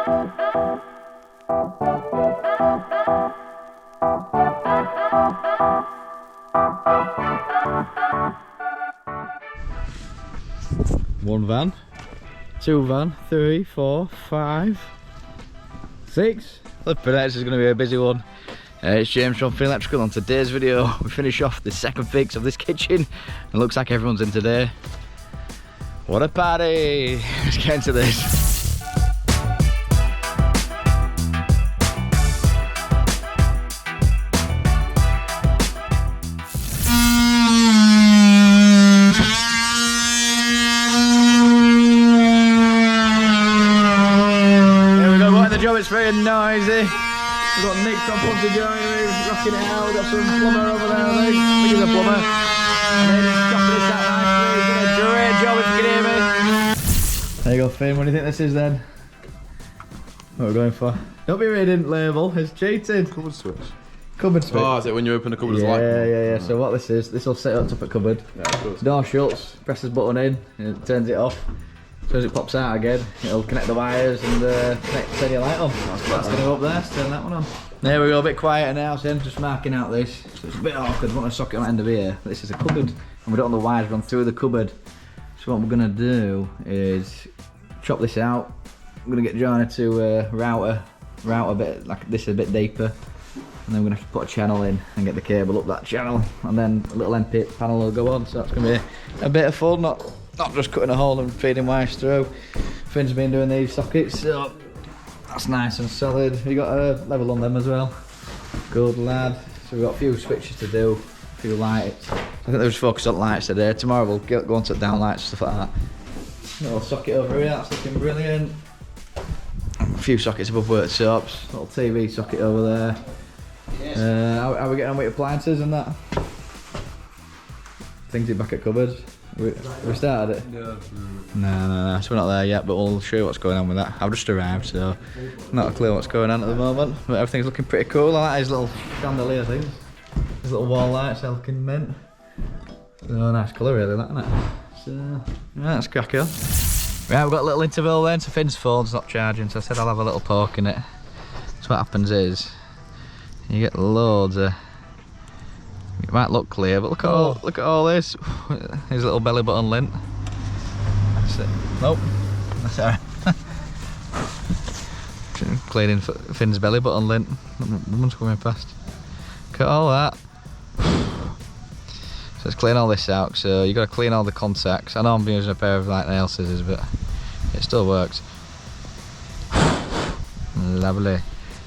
One van, two van, 3, 4, 5, 6. Flipping out, this is going to be a busy one. It's James from Electrical. On today's video, we finish off the second fix of this kitchen. It looks like everyone's in today. What a party! Let's get into this. It's very noisy. We've got Nick from Ponty Joinery rocking it out. We've got some plumber over there, I think. I think he's a plumber. And then he's chopping this out nicely. He's done a great job, if you can hear me. There you go, Finn. What do you think this is then? What we're going for? Don't be reading label, it's cheating. Cupboard switch. Cupboard switch. Oh, is it when you open the cupboard as light? Yeah. So what this is, this will set up top of cupboard. Yeah, door shuts, presses button in, and it turns it off. As soon as it pops out again, it'll connect the wires and turn your light on. That's going to go up there, so turn that one on. There we go, a bit quieter now, so I'm just marking out this. So it's a bit awkward, I want to socket on the end of here. But this is a cupboard, and we don't want the wires run through the cupboard. So what we're going to do is chop this out. I'm going to get Joanna to route a bit, like this, a bit deeper. And then we're going to have to put a channel in and get the cable up that channel. And then a little MP panel will go on, so that's going to be a bit of fun, not just cutting a hole and feeding wires through. Finn's been doing these sockets, so that's nice and solid. You got a level on them as well. Good lad. So we've got a few switches to do, a few lights. I think they'll just focus on lights today. Tomorrow we'll go on to down lights and stuff like that. Little socket over here, that's looking brilliant. A few sockets above worktops. Little TV socket over there. How are we getting on with appliances and that? Things in back at cupboards. We started it? No, so we're not there yet, but we'll show you what's going on with that. I've just arrived, so not a clue what's going on at the moment, but everything's looking pretty cool. I like his little chandelier things. His little wall lights, they're looking mint. So nice colour really, that, isn't it? So, yeah, let's crack on. Right, we've got a little interval then, so Finn's phone's not charging, so I said I'll have a little poke in it. So what happens is, you get loads of... It might look clear, but look at all this. His little belly button lint. That's it. Nope. That's alright. Cleaning Finn's belly button lint. Someone's coming past. Look at all that. So let's clean all this out. So you got to clean all the contacts. I know I'm using a pair of like nail scissors, but it still works. Lovely.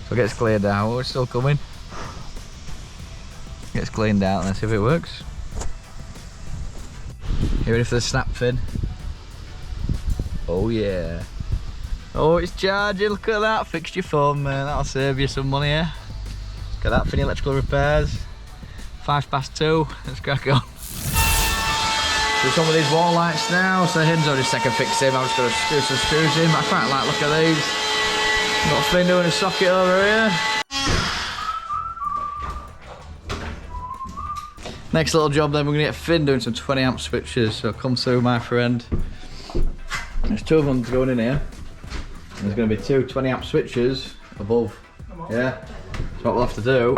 So it gets cleared out. Oh, it's still coming. Gets cleaned out and let's see if it works. You ready for the snap, Finn? Oh yeah. Oh, it's charging, look at that. Fixed your phone, man. That'll save you some money, eh? Look at that, Finn Electrical Repairs. 2:05. Let's crack on. So some of these wall lights now. So Hin's already second fixed him. I'm just going to screw some screws in. I quite like, look at these. Got Finn doing a socket over here. Next little job then, we're going to get Finn doing some 20 amp switches, so come through my friend. There's 2 of them going in here. And there's going to be 2 20 amp switches above, yeah. So what we'll have to do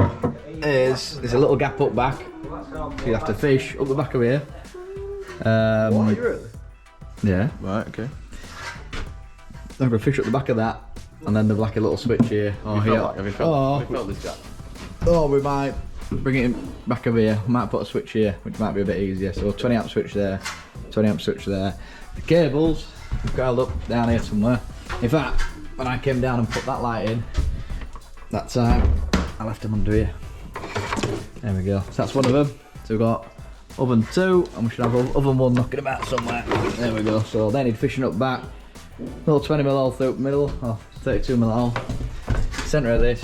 is, there's a little gap up back, so you have to fish up the back of here. What, you really? Yeah. Right, okay. I'm going to fish up the back of that, and then there's like a little switch here. Have you felt this gap? Oh, we might bring it back over here. We might put a switch here, which might be a bit easier. So 20 amp switch there, 20 amp switch there. The cables curled up down here somewhere. In fact, when I came down and put that light in, that time, I left them under here. There we go. So that's one of them. So we've got oven 2, and we should have oven 1 knocking about somewhere. There we go. So they need fishing up back. Little 20mm hole through the middle, or 32mm hole. Centre of this,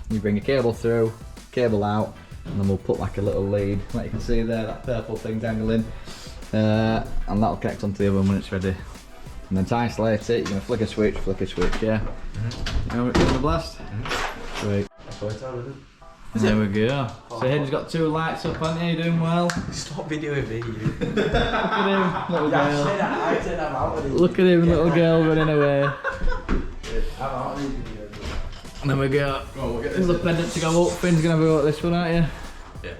you bring a cable through, cable out, and then we'll put like a little lead, like you can see there, that purple thing dangling, and that'll connect onto the oven when it's ready. And then to isolate it, you're going to flick a switch, yeah? You know what it's going to blast? Sweet. There we go. So Hayden's got 2 lights up, hasn't he? Doing well. Stop videoing me. Look at him, little girl. I said I'm out of it. Look at him, little girl running away. And then we got we'll get another pendant to go up. Finn's gonna have a go at this one, aren't you? Yeah.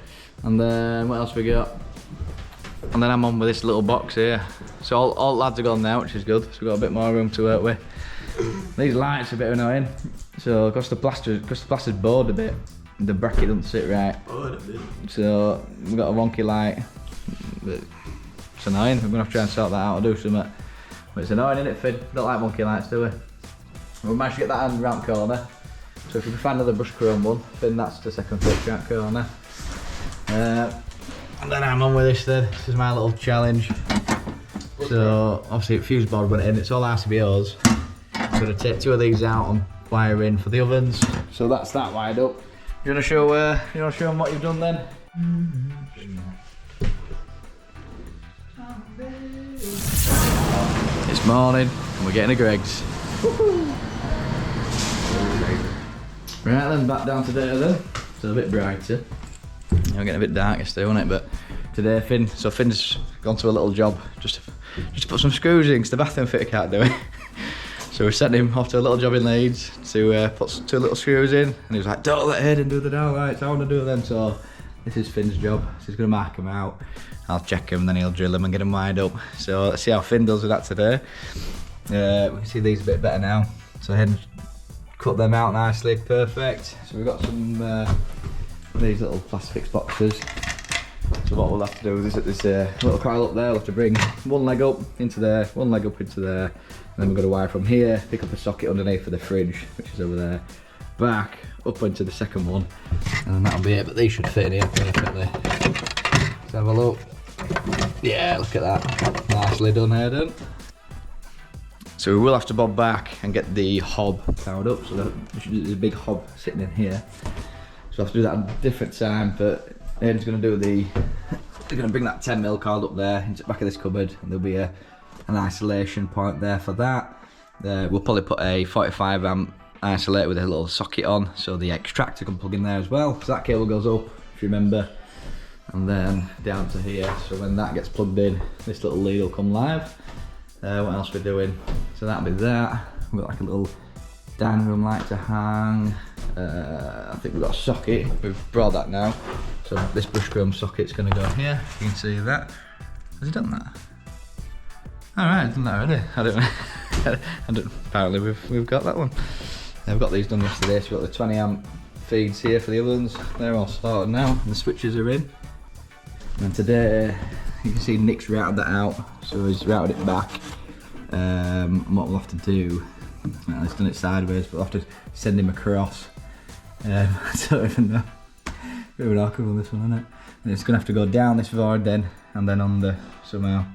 And then what else we got? And then I'm on with this little box here. So all lads are gone now, which is good. So we've got a bit more room to work with. These lights are a bit annoying. So because the plaster's bored a bit, the bracket doesn't sit right. So we've got a wonky light. But it's annoying. We're gonna have to try and sort that out or do something. But it's annoying, isn't it, Finn? We don't like wonky lights, do we? We managed to get that hand round the corner. So if you can find another brush chrome one, then that's the second fix round the corner. And then I'm on with this then. This is my little challenge. So obviously fuse board went in, it's all RCBOs. I'm going to take 2 of these out and wire in for the ovens. So that's that wired up. You want to show them what you've done then? It's morning and we're getting a Greggs. Right then, back down today then. So a bit brighter. I'm getting a bit darker still, isn't it? But today Finn's gone to a little job just to put some screws in because the bathroom fitter can't do it. So we sent him off to a little job in Leeds to put 2 little screws in, and he was like, "Don't let Hayden do the downlights, I want to do them." So this is Finn's job. So he's going to mark them out. I'll check them, and then he'll drill them and get them wired up. So let's see how Finn does with that today. We can see these a bit better now. So Hayden cut them out nicely, perfect. So we've got some these little plastic boxes. So what we'll have to do is this little coil up there, we'll have to bring one leg up into there, one leg up into there, and then we're going to wire from here, pick up a socket underneath for the fridge, which is over there, back up into the second one, and then that'll be it. But these should fit in here perfectly. Let's have a look. Yeah, look at that. Nicely done, Hayden. So we will have to bob back and get the hob powered up. So there's a big hob sitting in here. So I have to do that at a different time, but Aiden's going to do they're going to bring that 10mm cord up there into the back of this cupboard, and there'll be an isolation point there for that. We'll probably put a 45 amp isolator with a little socket on, so the extractor can plug in there as well. So that cable goes up, if you remember, and then down to here. So when that gets plugged in, this little lead will come live. What else we're doing? So that'll be that. We've got like a little dining room light to hang. I think we've got a socket. We've brought that now. So this brush chrome socket's going to go here. You can see that. Has he done that? All right, I've done that already. I don't. Apparently we've got that one. I've got these done yesterday. So we've got the 20 amp feeds here for the ovens. They're all sorted now. And the switches are in. And today you can see Nick's routed that out. So he's routed it back. And what we'll have to do, well, he's done it sideways, but we'll have to send him across. I don't even know. Bit of an awkward one, this one, isn't it? And it's going to have to go down this void then, and then under somehow.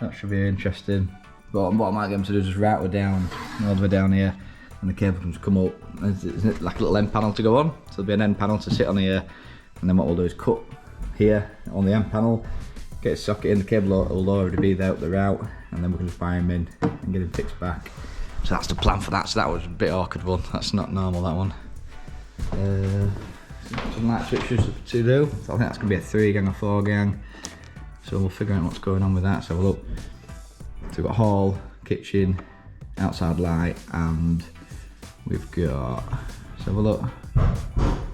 That should be interesting. But what I might get him to do is just route her down, all the way down here, and the cable can just come up. Isn't it like a little end panel to go on? So there'll be an end panel to sit on here, and then what we'll do is cut here on the end panel, get a socket in, the cable will already be there up the route, and then we can just wire him in and get him fixed back. So that's the plan for that. So that was a bit awkward one. That's not normal, that one. Some light switches to do. So I think that's going to be a 3 gang or 4 gang. So we'll figure out what's going on with that. So look. So we've got hall, kitchen, outside light, and we've got, let's have a look,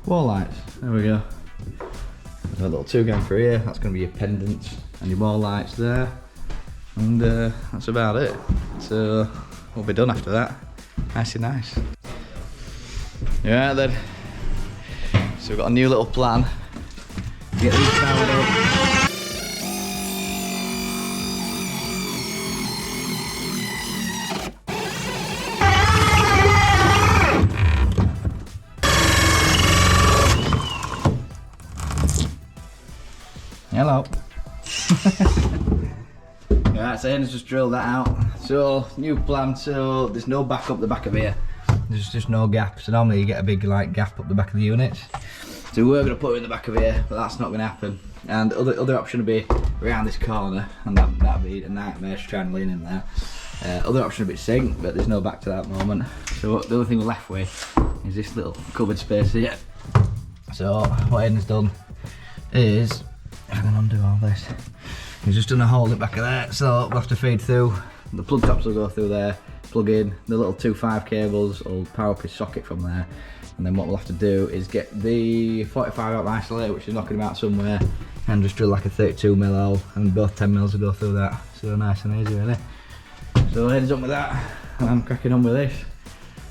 wall lights. There we go. There's a little 2 gang for here. That's going to be your pendants and your wall lights there. And that's about it. So we'll be done after that. Nice and nice. Yeah then. So we've got a new little plan. Get these powered up. Hello. Yeah, so Hayden's just drilled that out. So, new plan, so there's no back up the back of here. There's just no gap. So normally you get a big like gap up the back of the units. So we're going to put it in the back of here, but that's not going to happen. And other option would be around this corner, and that'd be a nightmare to try and lean in there. Other option would be sink, but there's no back to that moment. So the only thing we're left with is this little cupboard space here. So what Hayden's done is, if I can undo all this, he's just done a hole at the back of there, so we'll have to feed through The plug tops will go through there, plug in the little 2.5 cables, will power up his socket from there. And then what we'll have to do is get the 45 amp isolator, which is knocking him out somewhere, and just drill like a 32mm hole, and both 10mm will go through that. So nice and easy really. So heads up with that, and I'm cracking on with this.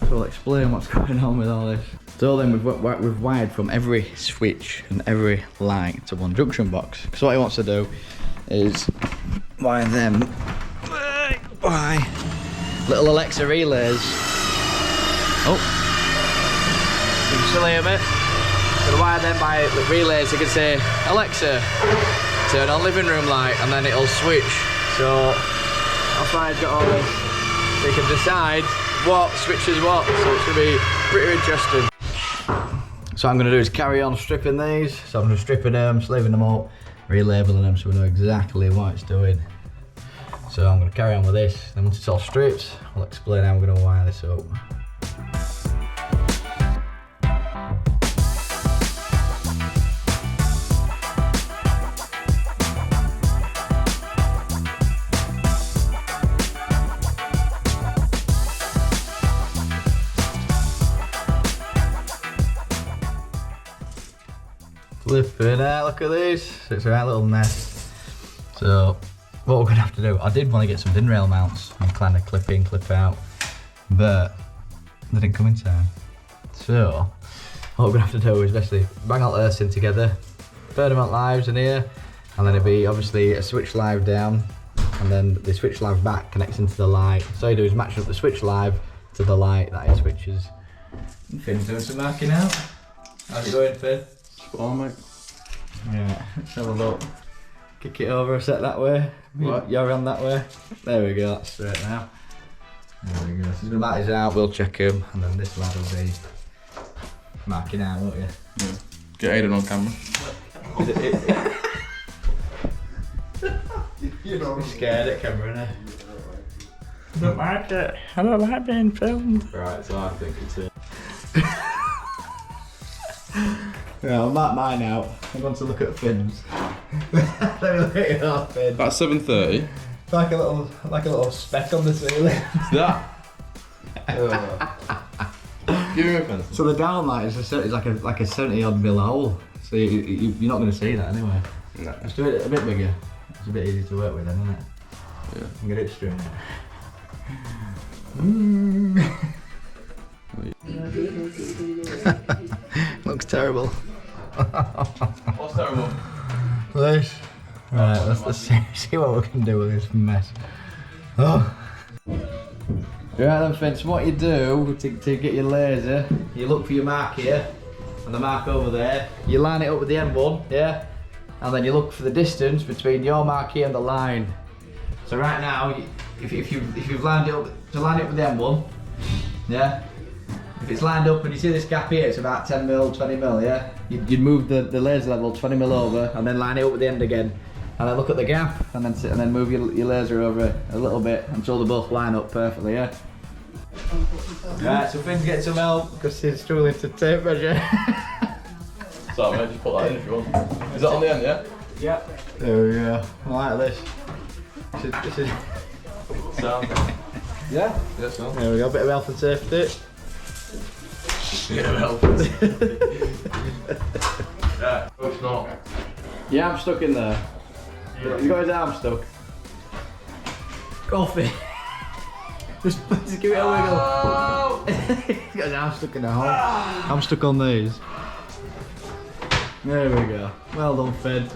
So I'll explain what's going on with all this. So then we've wired from every switch and every light to one junction box. So what he wants to do is wire them by little Alexa relays. Oh, you can still hear me? Gonna wire them by relays. You can say, Alexa, turn on living room light, and then it'll switch. So that's why I've got all this. So you can decide what switches what. So it's gonna be pretty interesting. So what I'm gonna do is carry on stripping these. So I'm gonna stripping them, slaving them up, relabeling them so we know exactly what it's doing. So I'm going to carry on with this, then once it's all stripped, I'll explain how we're going to wire this up. Flipping out, look at this. It's a right little mess. So what we're going to have to do, I did want to get some DIN rail mounts and kind of clip in, clip out, but they didn't come in time. So what we're going to have to do is basically bang all the earths in together, third amount lives in here, and then it'll be obviously a switch live down, and then the switch live back connects into the light. So all you do is match up the switch live to the light that it switches. Finn's doing some marking out. How's it going, Finn? Spot on, mate. Yeah, let's have a look. Kick it over a set that way. What? You're on that way. There we go, that's straight now. There we go. So he's gonna mark his out, we'll check him, and then this lad will be marking out, won't you? Yeah. Get Aidan on camera. You're scared at camera, innit? I don't like it. I don't like being filmed. Right, so I think it's it. Yeah, I'll mark mine out. I'm going to look at Finn's. Let me look at your Finn. That's 7:30. Like a little speck on the ceiling. That. Give me a pencil. So the downlight is like a 70 odd mil hole. So you're not going to see that anyway. No. Let's do it a bit bigger. It's a bit easier to work with then, isn't it? Yeah. And get it straight. Looks terrible. What's terrible? This. Right, let's see what we can do with this mess. Oh. Right then, Finn, so what you do to get your laser, you look for your mark here, and the mark over there, you line it up with the M1, yeah? And then you look for the distance between your mark here and the line. So right now, if you've lined it up, to line it up with the M1, yeah? If it's lined up and you see this gap here, it's about 10 mil, 20 mil, yeah? You'd move the laser level 20 mil over and then line it up with the end again. And then look at the gap and then move your laser over a little bit until they both line up perfectly, yeah? Right, so Finn's getting some help because he's struggling to tape measure. So mate, just put that in if you want. Is that on the end, yeah? Yeah. There we go. I like this. This is Sound. yeah? Yeah, sound. There we go, a bit of health and safety. Yeah, help. Yeah, oh, it's not. Yeah, I'm stuck in there. He's got his arm stuck. Coffee. just give it a wiggle. He's got his arm stuck in the hole. I'm stuck on these. There we go. Well done, Finn.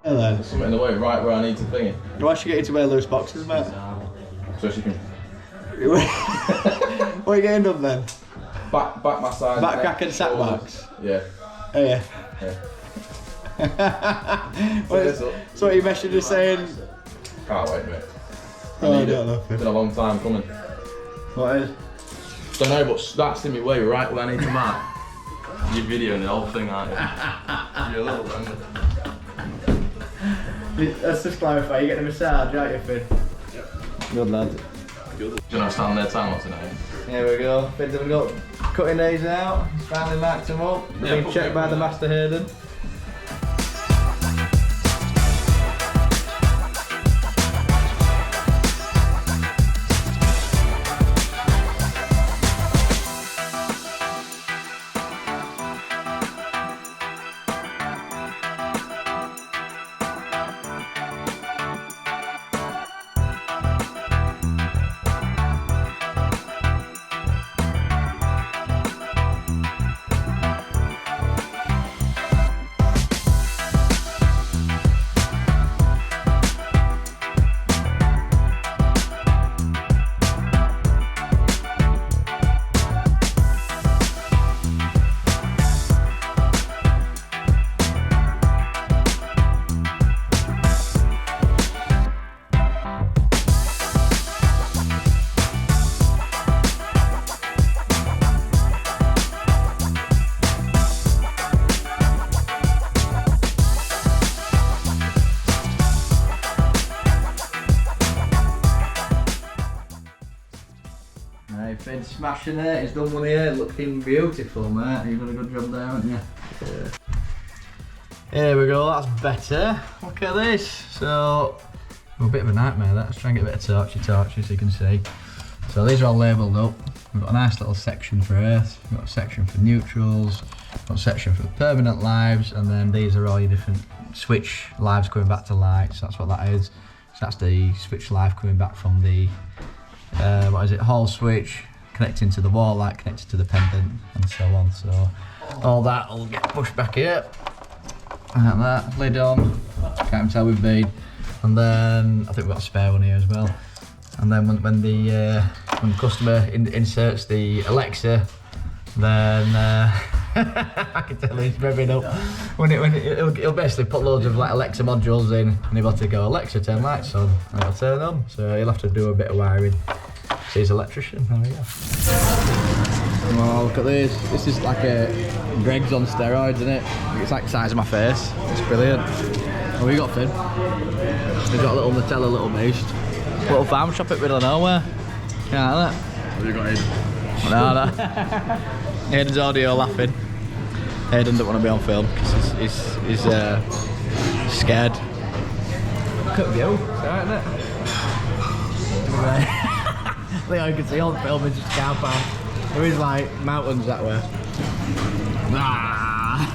Hello. There's something in the way, right where I need to thing it. Why should you get you to wear loose boxes, mate? So she can What are you getting done then? back my side. Back crack and sack box? Yeah. Oh yeah. So what your message is saying? Can't wait, mate. Oh, I don't know. It's been a long time coming. What is? Don't know, but that's in my way, right where I need to mark. Your video and the whole thing, aren't you? You're a little bit. Let's just clarify, you get the massage, aren't you, Finn? Yep. Good lad. Do you know stand there time what's tonight? Here we go. Finn's having got cutting these out. He's finally marked them up. They've been checked by the Master Hayden. Hey, Finn's smashing it. He's done one here, looking beautiful, mate. You've done a good job there, haven't you? Yeah. Here we go, that's better. Look at this. So, a bit of a nightmare that. Let's try and get a bit of torchy so you can see. So these are all labelled up. We've got a nice little section for earth, we've got a section for neutrals, we've got a section for permanent lives, and then these are all your different switch lives coming back to lights. That's what that is. So that's the switch live coming back from the what is it, hall switch, connecting to the wall light, connected to the pendant, and so on. So all that will get pushed back here, like that, lid on, can't even tell we've been. And then I think we've got a spare one here as well. And then when the customer inserts the Alexa, then I can tell he's revving up. He'll basically put loads of like Alexa modules in, and he'll have to go, Alexa, turn lights on, and it'll turn on. So he'll have to do a bit of wiring. So he's an electrician. There we go. Oh, look at this. This is like a Greg's on steroids, isn't it? It's like the size of my face. It's brilliant. What have you got, Finn? We've got a little Nutella, little beast. Little farm shop at middle of nowhere. Yeah, isn't it? Have you got Aiden? No. Aiden's audio laughing. Aiden doesn't want to be on film because he's scared. Look at the view. It's alright, isn't it? Leo, you can see on film, it's just a car park. There is like mountains that way. Ah.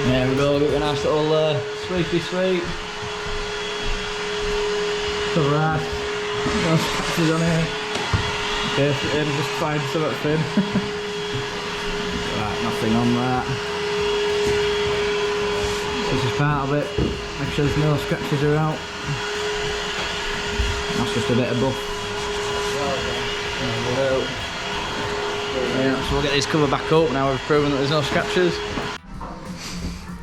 There we go, got a nice little sweepy sweep. Cover that. No scratches on here. Okay, just find something thin. Right, nothing on that. This is part of it. Make sure there's no scratches around. That's just a bit of buff. Yeah, so we'll get this cover back up now we've proven that there's no scratches.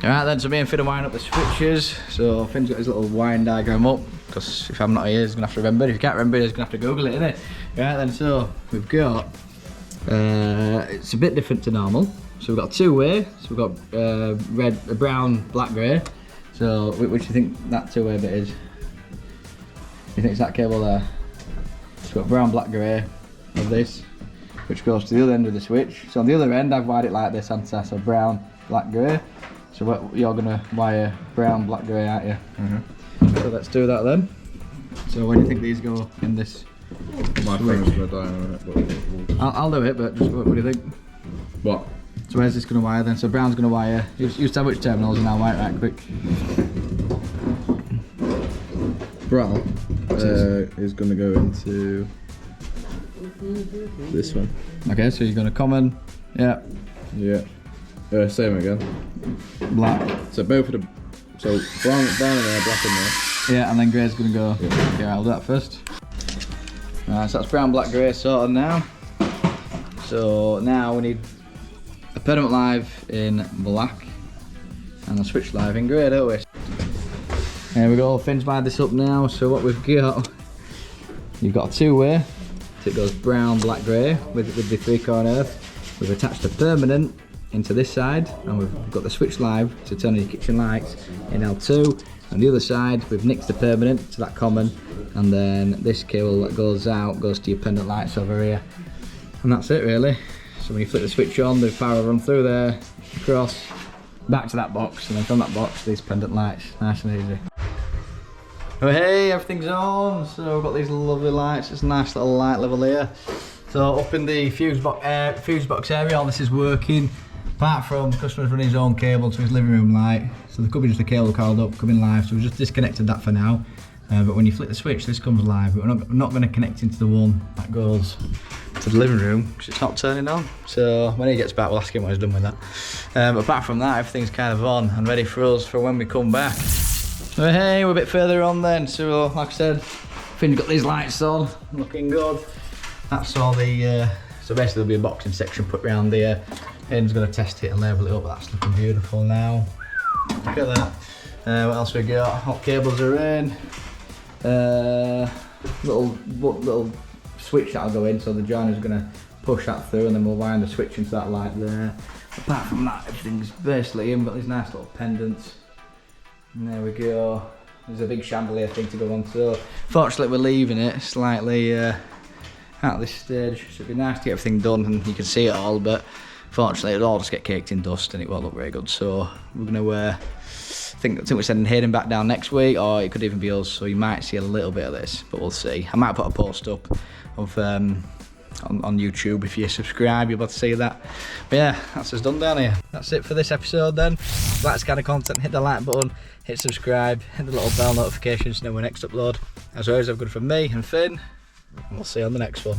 Alright then, so me and Finn are wiring up the switches. So Finn's got his little wiring diagram up, because if I'm not here he's going to have to remember. If you can't remember he's going to have to Google it, innit? Right then, so we've got, it's a bit different to normal. So we've got two-way, so we've got brown, black, grey. So which do you think that two-way bit is? You think it's that cable there? So we've got brown, black, grey of this, which goes to the other end of the switch. So on the other end I've wired it like this, haven't I? So brown, black, grey. So you're going to wire brown, black, grey, aren't you? So let's do that then. So when do you think these go in this? My phone's going to die on it, but I'll do it, but just what do you think? What? So where's this going to wire then? So brown's going to wire. You tell which terminals and I'll wire it right quick. Brown is going to go into this one. Okay, so you're going to common, yeah. Yeah. Same again. Black. So both of the, so brown in there, black in there. Yeah, and then grey's going to go. Yeah. Okay, I'll do that first. Alright, so that's brown, black, grey sorted now. So now we need a permanent live in black and a switch live in grey, don't we? There we go, Finn's wired this up now. So what we've got, you've got a two-way. So it goes brown, black, grey with the three-corner earth. We've attached a permanent into this side, and we've got the switch live to turn on your kitchen lights in L2. And the other side, we've nicked the permanent to that common, and then this cable that goes out goes to your pendant lights over here. And that's it really. So when you flip the switch on, the power will run through there, across, back to that box, and then from that box, these pendant lights. Nice and easy. Oh hey, everything's on. So we've got these lovely lights. It's a nice little light level here. So up in the fuse box area, all this is working. Apart from the customer's running his own cable to his living room light. So there could be just a cable called up, coming live. So we've just disconnected that for now. But when you flick the switch, this comes live. But we're not going to connect into the one that goes to the living room because it's not turning on. So when he gets back, we'll ask him what he's done with that. Apart from that, everything's kind of on and ready for us for when we come back. So hey, we're a bit further on then. So like I said, Finn's got these lights on, looking good. That's all the, so basically there'll be a boxing section put around there. Finn's going to test it and label it up, but that's looking beautiful now. Look at that. What else we got? Hot cables are in. Little switch that'll go in, so the joiner's going to push that through and then we'll wind the switch into that light there. Apart from that, everything's basically in. We've got these nice little pendants. And there we go. There's a big chandelier thing to go on, so fortunately we're leaving it slightly at this stage. So it'd be nice to get everything done and you can see it all, but fortunately it'll all just get caked in dust and it won't look very good. So we're going to, I think we're sending Hayden back down next week, or it could even be us, so you might see a little bit of this, but we'll see. I might put a post up of on YouTube. If you subscribe, you'll be able to see that. But yeah, that's us done down here. That's it for this episode then. If you like this kind of content, hit the like button, hit subscribe, hit the little bell notifications to know when next upload. As always, have good from me and Finn, and we'll see you on the next one.